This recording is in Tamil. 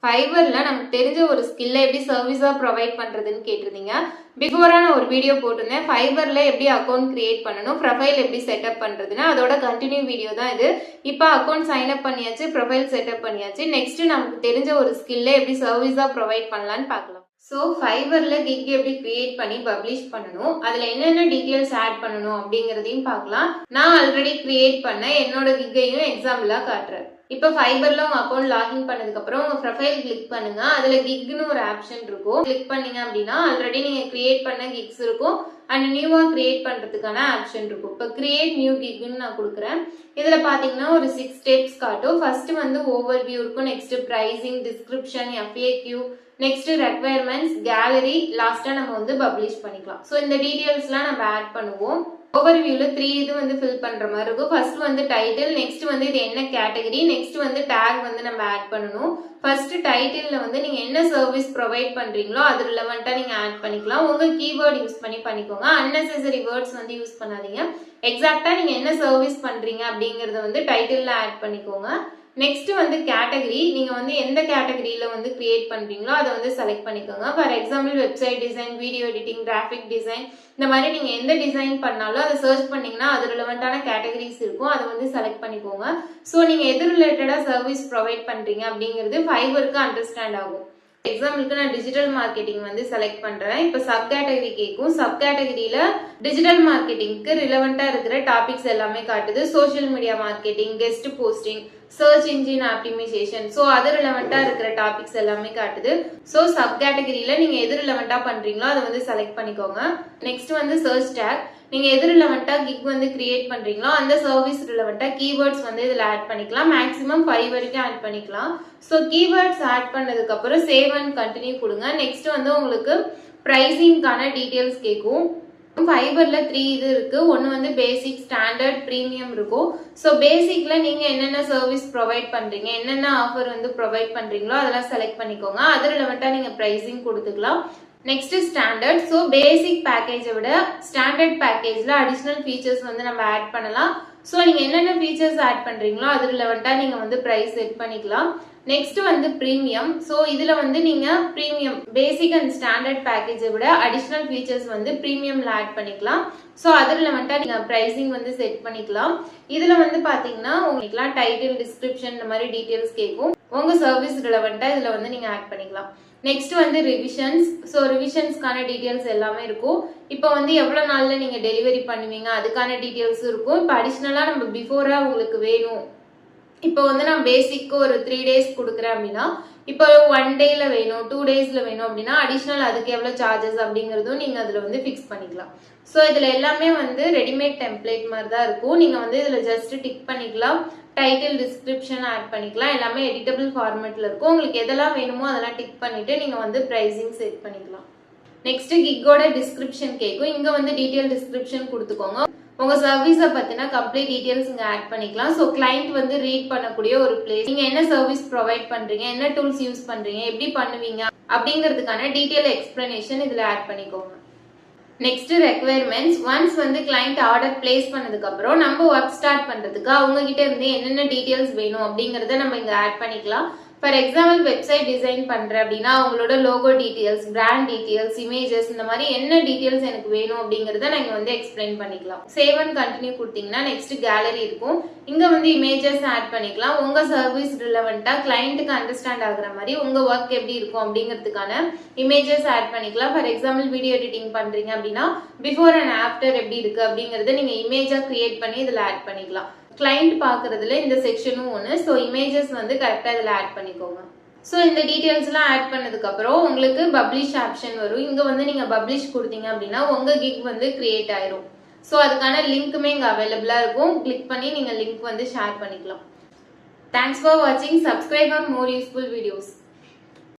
ஃபைவர்ல நமக்கு தெரிஞ்ச ஒரு ஸ்கில்லை எப்படி சர்வீஸா ப்ரொவைட் பண்றதுன்னு கேட்டிருந்தீங்க. பிஃபோரா நான் ஒரு வீடியோ போட்டிருந்தேன். ஃபைவர்ல எப்படி அக்கௌண்ட் கிரியேட் பண்ணணும், ப்ரொஃபைல் எப்படி செட்டப் பண்றதுன்னு. அதோட கண்டினியூ வீடியோ தான் இது. இப்போ அக்கௌண்ட் சைன் அப் பண்ணியாச்சு, ப்ரொஃபைல் செட்டப் பண்ணியாச்சு. நெக்ஸ்ட் நமக்கு தெரிஞ்ச ஒரு ஸ்கில்லை எப்படி சர்வீஸா ப்ரொவைட் பண்ணலான்னு பார்க்கலாம். ஸோ ஃபைவர்ல கிக் எப்படி கிரியேட் பண்ணி பப்ளிஷ் பண்ணணும், அதுல என்னென்ன டீட்டெயில்ஸ் ஆட் பண்ணணும் அப்படிங்கிறதையும் பார்க்கலாம். நான் ஆல்ரெடி கிரியேட் பண்ண என்னோட கிக்கையும் எக்ஸாம்பிளா காட்டுறேன். இப்போ ஃபைபர்ல உங்க அக்கௌண்ட் லாகின் பண்ணதுக்கு அப்புறம் உங்க ப்ரொஃபைல் கிளிக் பண்ணுங்க. அதுல கிக்னு ஒரு ஆப்ஷன் இருக்கும். கிளிக் பண்ணீங்க அப்படின்னா ஆல்ரெடி நீங்க கிரியேட் பண்ண கிக்ஸ் இருக்கும் அண்ட் நியூவா கிரியேட் பண்றதுக்கான ஆப்ஷன் இருக்கும். இப்போ கிரியேட் நியூ கிக்னு நான் கொடுக்குறேன். இதுல பாத்தீங்கன்னா ஒரு 6 ஸ்டெப்ஸ் காட்டும். ஃபர்ஸ்ட் வந்து ஓவர் வியூ இருக்கும், next pricing, description, FAQ, next requirements, gallery, லாஸ்டா நம்ம வந்து பப்ளிஷ் பண்ணிக்கலாம். ஸோ இந்த டீடைல்ஸ்லாம் நம்ம ஆட் பண்ணுவோம். ஓவர்வியூல 3 இது வந்து ஃபில் பண்ற மாதிரி இருக்கும். ஃபர்ஸ்ட் வந்து டைட்டில், நெக்ஸ்ட் வந்து இது என்ன கேட்டகரி, நெக்ஸ்ட் வந்து டேக் வந்து நம்ம ஆட் பண்ணணும். ஃபர்ஸ்ட் டைட்டில்ல வந்து நீங்க என்ன சர்வீஸ் ப்ரொவைட் பண்றீங்களோ அது ரிலவெண்டா நீங்க ஆட் பண்ணிக்கலாம். உங்க கீவேர்ட் யூஸ் பண்ணிக்கோங்க. அன்னெசரி வேர்ட்ஸ் வந்து யூஸ் பண்ணாதீங்க. எக்ஸாக்டா நீங்க என்ன சர்வீஸ் பண்றீங்க அப்படிங்கறத வந்து டைட்டில்ல ஆட் பண்ணிக்கோங்க. நெக்ஸ்ட் வந்து கேட்டகரி, நீங்க வந்து எந்த கேட்டகரியில வந்து கிரியேட் பண்றீங்களோ அதை வந்து செலக்ட் பண்ணிக்கோங்க. For example website design, video editing, graphic design, இந்த மாதிரி நீங்க எந்த டிசைன் பண்ணாலும் அதை சர்ச் பண்ணீங்கன்னா அது ரிலவெண்டான கேட்டகரிஸ் இருக்கும், அதை வந்து செலக்ட் பண்ணிக்கோங்க. ஸோ நீங்க எது ரிலேட்டடா சர்வீஸ் ப்ரொவைட் பண்றீங்க அப்படிங்கிறது ஃபைபருக்கு அண்டர்ஸ்டாண்ட் ஆகும். எக்ஸாம்பிளுக்கு நான் டிஜிட்டல் மார்க்கெட்டிங் வந்து செலக்ட் பண்றேன். இப்போ சப் கேட்டகரி கேட்கும். சப் கேட்டகரியில டிஜிட்டல் மார்க்கெட்டிங்க்கு ரிலவெண்டா இருக்கிற டாபிக்ஸ் எல்லாமே காட்டுது. Social media marketing, guest posting, search engine optimization, so அது ரிலவெண்டா இருக்கிற டாபிக்ஸ் எல்லாமே காட்டுது. ஸோ சப் கேட்டகரியில நீங்க எது ரிலவெண்டா பண்றீங்களோ அதை வந்து செலக்ட் பண்ணிக்கோங்க. நெக்ஸ்ட் வந்து சர்ச் டேக், நீங்க எது ரிலவெண்டா கிக் வந்து கிரியேட் பண்றீங்களோ அந்த சர்வீஸ் ரிலவெண்டா கீவேர்ட்ஸ் வந்து இதுல ஆட் பண்ணிக்கலாம். மேக்ஸிமம் 5 வரைக்கும் ஆட் பண்ணிக்கலாம். ஸோ கீவேர்ட்ஸ் ஆட் பண்ணதுக்கு அப்புறம் சேவ் அண்ட் கண்டினியூ கொடுங்க. நெக்ஸ்ட் வந்து உங்களுக்கு பிரைசிங்கான டீடைல்ஸ் கேட்கும். ஃபைபர்ல 3 இது இருக்கு. ஒன்னு வந்து பேசிக், ஸ்டாண்டர்ட், பிரீமியம் இருக்கும். ஸோ பேசிக்ல நீங்க என்னென்ன சர்வீஸ் ப்ரொவைட் பண்றீங்க, என்னென்ன ஆஃபர் வந்து ப்ரொவைட் பண்றீங்களோ அதெல்லாம் செலக்ட் பண்ணிக்கோங்க. அது ரிலவெண்டா நீங்க பிரைசிங் கொடுத்துக்கலாம். நெக்ஸ்ட் ஸ்டாண்டர்ட், ஸோ பேசிக் பேக்கேஜை விட ஸ்டாண்டர்ட் பேக்கேஜ்ல அடிஷனல் ஃபீச்சர்ஸ் வந்து நம்ம ஆட் பண்ணலாம். ஸோ நீங்க என்னென்ன ஃபீச்சர்ஸ் ஆட் பண்றீங்களோ அது ரிலவெண்டா நீங்க வந்து பிரைஸ் செட் பண்ணிக்கலாம். நெக்ஸ்ட் வந்து பிரீமியம், ஸோ இதுல வந்து நீங்க பிரீமியம் பேசிக் அண்ட் ஸ்டாண்டர்ட் பேக்கேஜை விட அடிஷனல் ஃபீச்சர்ஸ் வந்து பிரீமியம்ல ஆட் பண்ணிக்கலாம். ஸோ அது ரிலவெண்டா நீங்க பிரைசிங் வந்து செட் பண்ணிக்கலாம். இதுல வந்து பாத்தீங்கன்னா உங்களுக்கு டைட்டில், டிஸ்கிரிப்ஷன் இந்த மாதிரி டீடைல்ஸ் கேட்கும். உங்க சர்வீஸ் ரிலவெண்டா இதுல வந்து நீங்க ஆட் பண்ணிக்கலாம். நெக்ஸ்ட் வந்து ரிவிஷன்ஸ், ஸோ ரிவிஷன்ஸ்க்கான டீடைல்ஸ் எல்லாமே இருக்கும். இப்போ வந்து எவ்வளவு நாள்ல நீங்க டெலிவரி பண்ணுவீங்க அதுக்கான டீடைல்ஸ் இருக்கும். இப்போ அடிஷனலா நம்ம பிஃபோரா உங்களுக்கு வேணும், இப்போ வந்து நான் பேசிக்கு ஒரு 3 டேஸ் கொடுக்குறேன் அப்படின்னா இப்போ 1 டேல வேணும், 2 டேஸ்ல வேணும் அப்படின்னா அடிஷனல் அதுக்கு எவ்வளவு சார்ஜஸ் அப்படிங்கறதும் நீங்க அதுல வந்து ஃபிக்ஸ் பண்ணிக்கலாம். ஸோ இதுல எல்லாமே வந்து ரெடிமேட் டெம்ப்ளேட் மாதிரி தான் இருக்கும். நீங்க வந்து இதுல ஜஸ்ட் டிக் பண்ணிக்கலாம். டைட்டில், டிஸ்கிரிப்ஷன் ஆட் பண்ணிக்கலாம். எல்லாமே எடிட்டபிள் ஃபார்மேட்ல இருக்கும். உங்களுக்கு எதெல்லாம் வேணுமோ அதெல்லாம் டிக் பண்ணிட்டு நீங்க வந்து பிரைசிங் செட் பண்ணிக்கலாம். நெக்ஸ்ட் கிக்கோட டிஸ்கிரிப்ஷன் கேட்கும். இங்க வந்து டீடைல் டிஸ்கிரிப்ஷன் கொடுத்துக்கோங்க. உங்க சர்வீஸை பத்தின கம்ப்ளீட் டீடைல்ஸ் இங்க ஆட் பண்ணிக்கலாம். ஸோ கிளைண்ட் வந்து ரீட் பண்ணக்கூடிய ஒரு பிளேஸ், நீங்க என்ன சர்வீஸ் ப்ரொவைட் பண்றீங்க, என்ன டூல்ஸ் யூஸ் பண்றீங்க, எப்படி பண்ணுவீங்க அப்படிங்கிறதுக்கான டீடைல் எக்ஸ்பிளனேஷன் இதுல ஆட் பண்ணிக்கோங்க. நெக்ஸ்ட் ரெக்வயர்மெண்ட்ஸ், ஒன்ஸ் வந்து கிளைண்ட் ஆர்டர் பிளேஸ் பண்ணதுக்கு அப்புறம் நம்ம ஒர்க் ஸ்டார்ட் பண்றதுக்கு அவங்க கிட்ட இருந்து என்னென்ன டீடைல்ஸ் வேணும் அப்படிங்கறத நம்ம இங்க ஆட் பண்ணிக்கலாம். ஃபார் எக்ஸாம்பிள் வெப்சைட் டிசைன் பண்றேன் அப்படின்னா அவங்களோட logo details, brand details, images, இந்த மாதிரி என்ன டீடைல்ஸ் எனக்கு வேணும் அப்படிங்கறத நாங்க வந்து எக்ஸ்பிளைன் பண்ணிக்கலாம். சேவ் அண்ட் கண்டினியூ கொடுத்தீங்கன்னா நெக்ஸ்ட் கேலரி இருக்கும். இங்க வந்து இமேஜஸ் ஆட் பண்ணிக்கலாம். உங்க சர்வீஸ் ரிலவெண்டா கிளைண்ட்டுக்கு அண்டர்ஸ்டாண்ட் ஆகுற மாதிரி உங்க ஒர்க் எப்படி இருக்கும் அப்படிங்கிறதுக்கான இமேஜஸ் ஆட் பண்ணிக்கலாம். ஃபார் எக்ஸாம்பிள் வீடியோ எடிட்டிங் பண்றீங்க அப்படின்னா பிஃபோர் அண்ட் ஆஃப்டர் எப்படி இருக்கு அப்படிங்கறத நீங்க இமேஜா கிரியேட் பண்ணி இதுல ஆட் பண்ணிக்கலாம். கிளைண்ட் பாக்குறதுல இந்த செக்ஷனும் ஒன்று. ஸோ இமேஜஸ் வந்து கரெக்டா இதுல ஆட் பண்ணிக்கோங்க. ஸோ இந்த டீடைல்ஸ் எல்லாம் ஆட் பண்ணதுக்கு அப்புறம் உங்களுக்கு பப்ளிஷ் ஆப்ஷன் வரும். இங்க வந்து நீங்க பப்ளிஷ் கொடுத்தீங்க அப்படின்னா உங்க கிக் வந்து கிரியேட் ஆயிரும். ஸோ அதுக்கான லிங்க்குமே இங்க அவைலபிளா இருக்கும். கிளிக் பண்ணி நீங்க லிங்க் வந்து ஷேர் பண்ணிக்கலாம். தேங்க்ஸ் ஃபார் வாட்சிங். Subscribe for more useful videos.